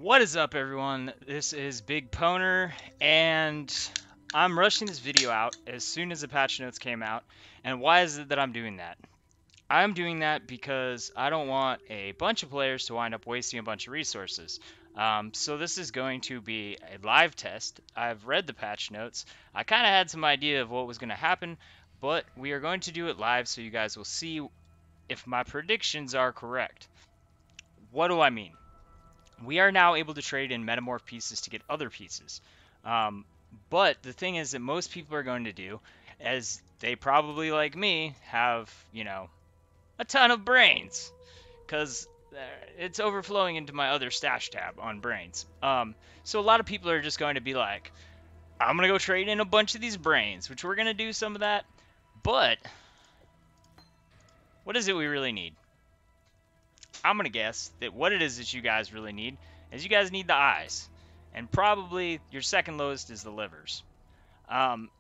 What is up, everyone? This is BigPowner, and I'm rushing this video out as soon as the patch notes came out. And why is it that I'm doing that? I'm doing that because I don't want a bunch of players to wind up wasting a bunch of resources. So this is going to be a live test. I've read the patch notes. I kind of had some idea of what was going to happen, but we are going to do it live so you guys will see if my predictions are correct. What do I mean? We are now able to trade in metamorph pieces to get other pieces. Um, but the thing is that most people are going to do, as they probably, like me, have, a ton of brains. Because it's overflowing into my other stash tab on brains. So a lot of people are just going to be like, I'm going to go trade in a bunch of these brains, which we're going to do some of that. But what is it we really need? I'm going to guess that what it is that you guys really need is you guys need the eyes. And probably your second lowest is the livers. Um,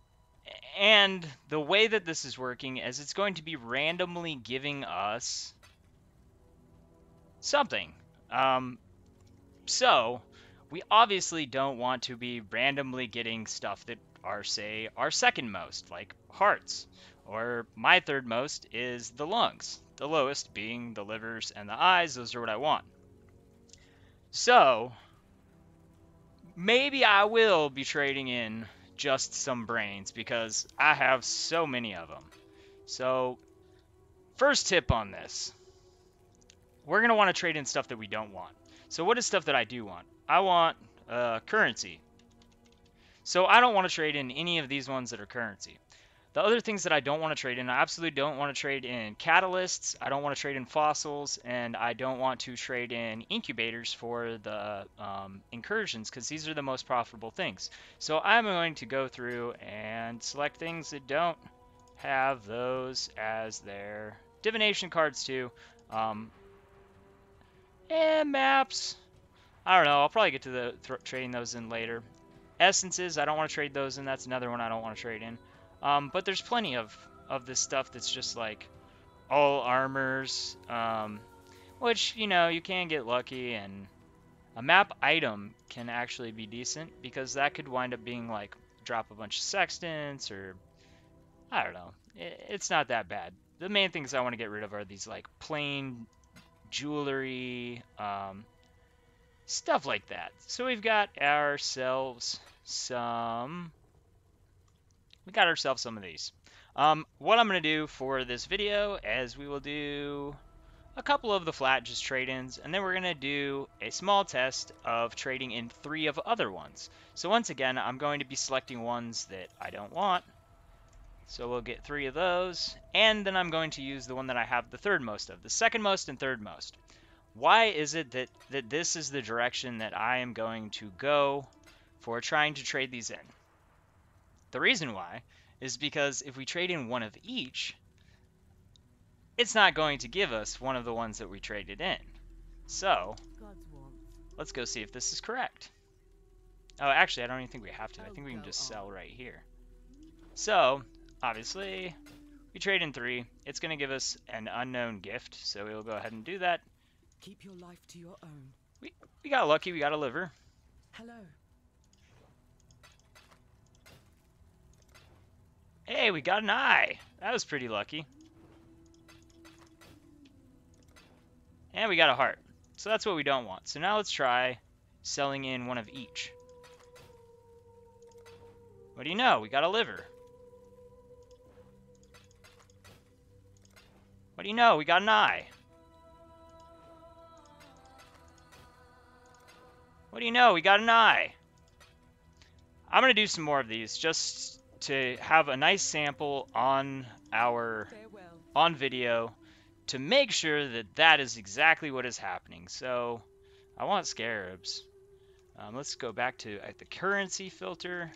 and the way that this is working is it's going to be randomly giving us something. So we obviously don't want to be randomly getting stuff that are, say, our second most, like hearts. Or my third most is the lungs. The lowest being the livers and the eyes. Those are what I want. So maybe I will be trading in just some brains because I have so many of them. So first tip on this, we're going to want to trade in stuff that we don't want. So what is stuff that I do want? I want currency. So I don't want to trade in any of these ones that are currency. The other things that I don't want to trade in, I absolutely don't want to trade in catalysts, I don't want to trade in fossils, and I don't want to trade in incubators for the incursions, because these are the most profitable things. So I'm going to go through and select things that don't have those as their divination cards too. And maps. I don't know, I'll probably get to the trading those in later. Essences, I don't want to trade those in. That's another one I don't want to trade in. But there's plenty of this stuff that's just like all armors, which, you can get lucky, and a map item can actually be decent because that could wind up being like drop a bunch of sextants, or I don't know. It's not that bad. The main things I want to get rid of are these like plain jewelry, stuff like that. So we've got ourselves some of these. What I'm going to do for this video is we will do a couple of the flat just trade-ins, and then we're going to do a small test of trading in 3 of other ones. So once again, I'm going to be selecting ones that I don't want. So we'll get 3 of those, and then I'm going to use the one that I have the third most of, the second most and third most. Why is it that this is the direction that I am going to go for trying to trade these in? The reason why is because if we trade in one of each, it's not going to give us one of the ones that we traded in. So let's go see if this is correct. Oh, actually, I don't even think we have to. I think we can just sell right here. So obviously, we trade in 3. It's going to give us an unknown gift, so we'll go ahead and do that. Keep your life to your own. We got lucky. We got a liver. Hello. Hey, we got an eye. That was pretty lucky. And we got a heart. So that's what we don't want. So now let's try selling in one of each. What do you know? We got a liver. What do you know? We got an eye. What do you know? We got an eye. I'm going to do some more of these just to have a nice sample on on video to make sure that that is exactly what is happening. So I want scarabs. Let's go back to the currency filter.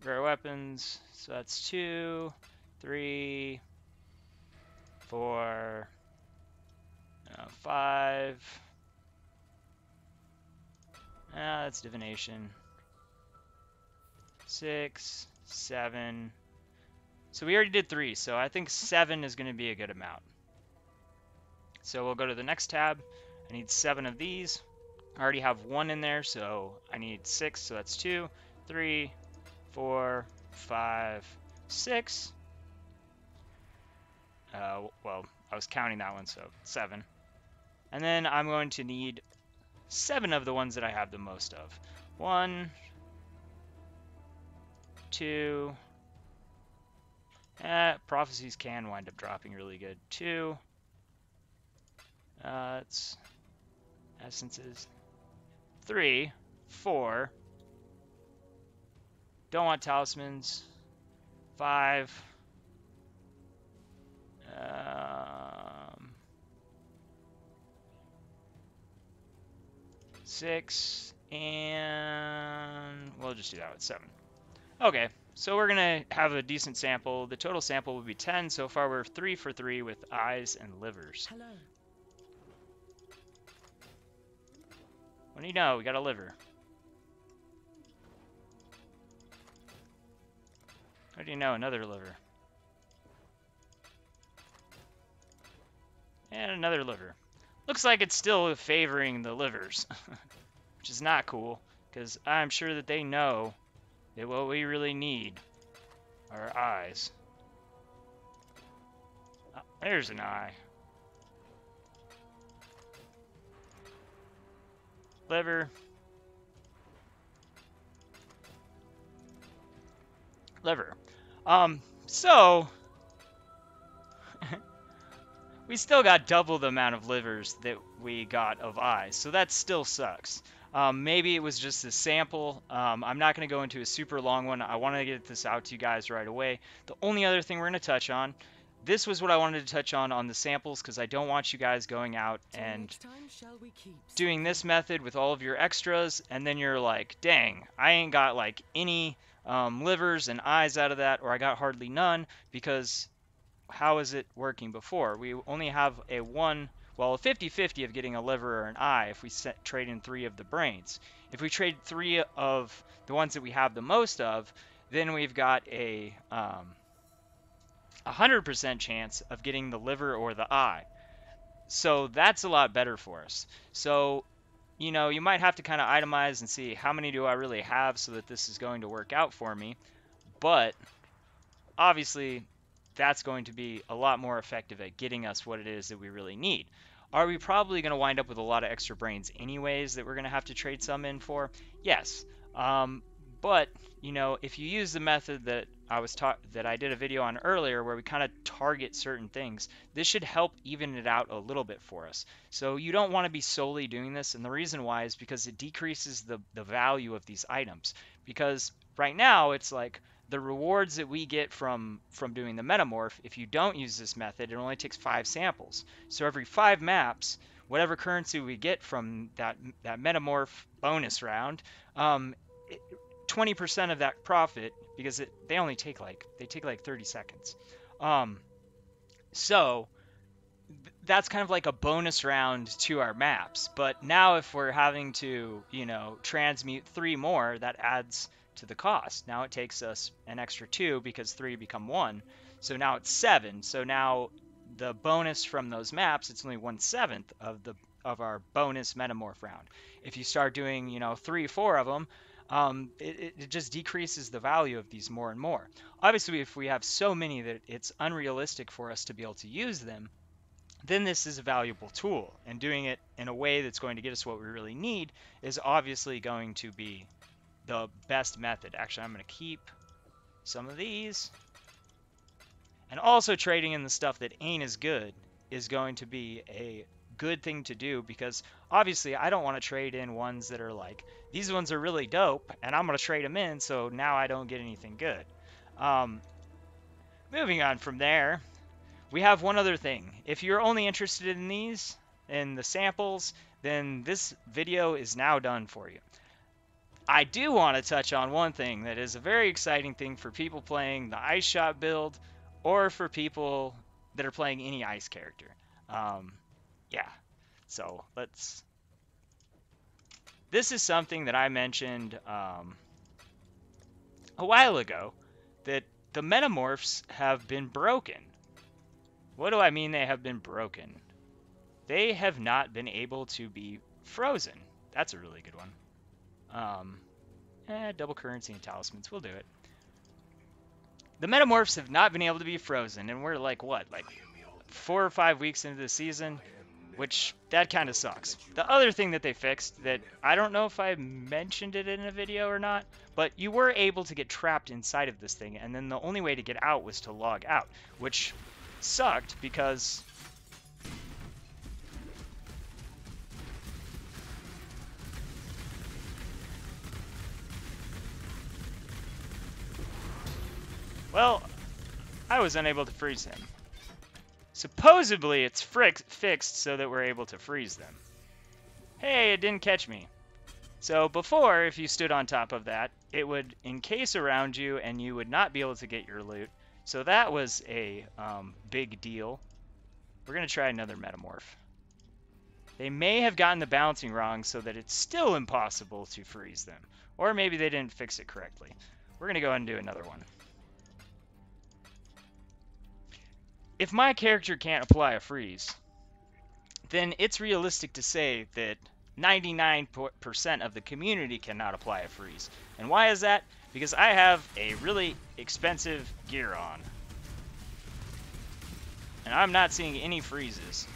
Rare weapons. So that's 2, 3, 4, 5. That's divination. 6, 7. So we already did 3, so I think 7 is going to be a good amount. So we'll go to the next tab, and I need 7 of these. I already have 1 in there, so I need 6, so that's 2, 3, 4, 5, 6. Well, I was counting that one, so 7. And then I'm going to need 7 of the ones that I have the most of. 1, 2. Prophecies can wind up dropping really good. 2. It's essences. 3, 4. Don't want talismans. 5. 6, and we'll just do that with 7. Okay, so we're gonna have a decent sample. The total sample would be 10. So far we're 3 for 3 with eyes and livers. Hello. What do you know? We got a liver. What do you know? Another liver. And another liver. Looks like it's still favoring the livers, which is not cool, because I'm sure that they know that what we really need are eyes. Oh, there's an eye. Liver. Liver. So we still got double the amount of livers that we got of eyes, so that still sucks. Maybe it was just a sample. I'm not going to go into a super long one. I want to get this out to you guys right away. The only other thing we're going to touch on, this was what I wanted to touch on the samples, because I don't want you guys going out and doing this method with all of your extras, and then you're like, dang, I ain't got like any livers and eyes out of that, or I got hardly none, because how is it working before? We only have a 50-50 of getting a liver or an eye if we trade in 3 of the brains. If we trade 3 of the ones that we have the most of, then we've got a 100% chance of getting the liver or the eye. So that's a lot better for us. So, you know, you might have to kind of itemize and see how many do I really have so that this is going to work out for me. But obviously, that's going to be a lot more effective at getting us what it is that we really need. Are we probably going to wind up with a lot of extra brains anyways that we're going to have to trade some in for? Yes. But, you know, if you use the method that I did a video on earlier where we kind of target certain things, this should help even it out a little bit for us. So you don't want to be solely doing this, and the reason why is because it decreases the value of these items. Because right now it's like, the rewards that we get from doing the metamorph, if you don't use this method, it only takes 5 samples. So every 5 maps, whatever currency we get from that metamorph bonus round, 20% of that profit, because they take like 30 seconds. So that's kind of like a bonus round to our maps. But now if we're having to, you know, transmute 3 more, that adds to the cost. Now it takes us an extra 2 because 3 become 1. So now it's 7. So now the bonus from those maps, it's only 1/7 of our bonus metamorph round. If you start doing, you know, 3, 4 of them, it just decreases the value of these more and more. Obviously, if we have so many that it's unrealistic for us to be able to use them, then this is a valuable tool. And doing it in a way that's going to get us what we really need is obviously going to be the best method. Actually, I'm going to keep some of these. And also trading in the stuff that ain't as good is going to be a good thing to do, because obviously I don't want to trade in ones that are like, these ones are really dope and I'm going to trade them in, so now I don't get anything good. Moving on from there, we have one other thing. If you're only interested in these, in the samples, then this video is now done for you. I do want to touch on one thing that is a very exciting thing for people playing the Ice Shot build, or for people that are playing any ice character. Yeah, so this is something that I mentioned a while ago, that the metamorphs have been broken. What do I mean they have been broken? they have not been able to be frozen. That's a really good one. Double currency and talismans, we'll do it. The metamorphs have not been able to be frozen, and we're like, what, like 4 or 5 weeks into the season, which that kind of sucks. The other thing that they fixed that I don't know if I mentioned it in a video or not, but you were able to get trapped inside of this thing, and then the only way to get out was to log out, which sucked because well, I was unable to freeze him. Supposedly it's fixed so that we're able to freeze them. Hey, it didn't catch me. So before, if you stood on top of that, it would encase around you and you would not be able to get your loot. So that was a big deal. We're going to try another metamorph. They may have gotten the balancing wrong so that it's still impossible to freeze them. Or maybe they didn't fix it correctly. We're going to go ahead and do another one. If my character can't apply a freeze, then it's realistic to say that 99% of the community cannot apply a freeze. And why is that? Because I have a really expensive gear on. And I'm not seeing any freezes.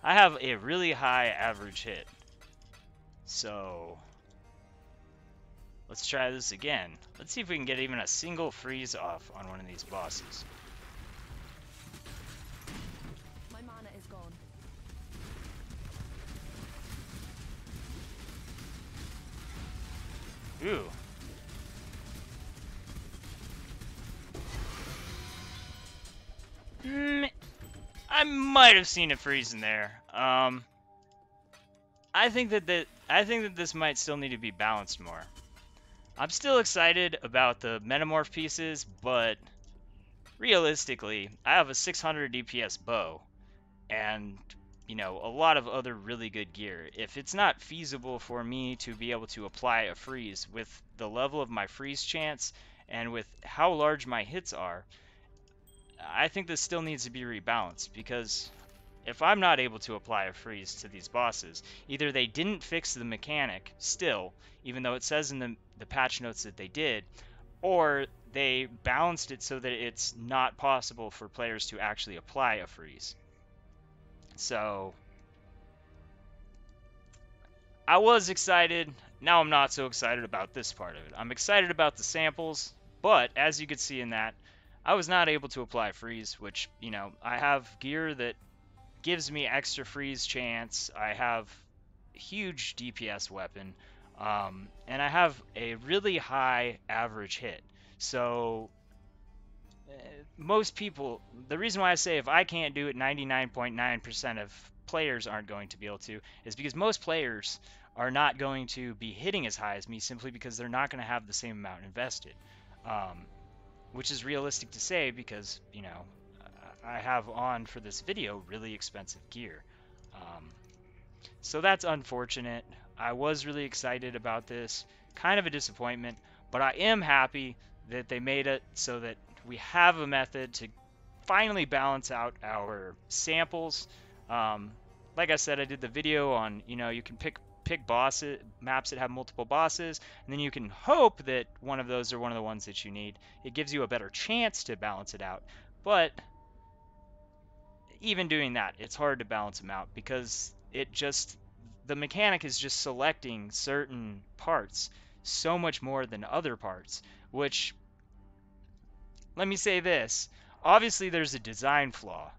I have a really high average hit. So let's try this again. Let's see if we can get even a single freeze off on one of these bosses. My mana is gone. Ooh. I might have seen a freeze in there. I think that this might still need to be balanced more. I'm still excited about the metamorph pieces, but realistically, I have a 600 DPS bow and, you know, a lot of other really good gear. If it's not feasible for me to be able to apply a freeze with the level of my freeze chance and with how large my hits are, I think this still needs to be rebalanced, because if I'm not able to apply a freeze to these bosses, either they didn't fix the mechanic still, even though it says in the patch notes that they did, or they balanced it so that it's not possible for players to actually apply a freeze. So I was excited. Now I'm not so excited about this part of it. I'm excited about the samples, but as you could see in that, I was not able to apply freeze, which, you know, I have gear that gives me extra freeze chance. I have huge DPS weapon, and I have a really high average hit. So most people, the reason why I say if I can't do it, 99.9% of players aren't going to be able to, is because most players are not going to be hitting as high as me, simply because they're not going to have the same amount invested, which is realistic to say because, you know, I have on for this video really expensive gear. So that's unfortunate. I was really excited about this. Kind of a disappointment, but I am happy that they made it so that we have a method to finally balance out our samples. Like I said, I did the video on, you know, you can pick bosses, maps that have multiple bosses, and then you can hope that one of those are one of the ones that you need. It gives you a better chance to balance it out, but even doing that, it's hard to balance them out, because the mechanic is just selecting certain parts so much more than other parts, which, let me say this, obviously there's a design flaw.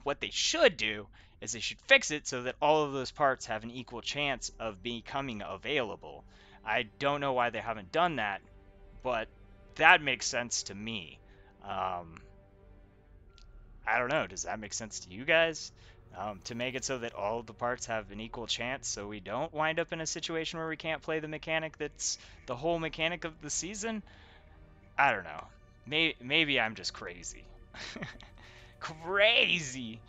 What they should do is they should fix it so that all of those parts have an equal chance of becoming available. I don't know why they haven't done that, but that makes sense to me. I don't know, does that make sense to you guys? To make it so that all of the parts have an equal chance, so we don't wind up in a situation where we can't play the mechanic that's the whole mechanic of the season? I don't know. Maybe I'm just crazy. Crazy!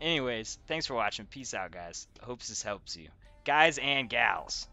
Anyways, thanks for watching. Peace out, guys. Hopes this helps you. Guys and gals.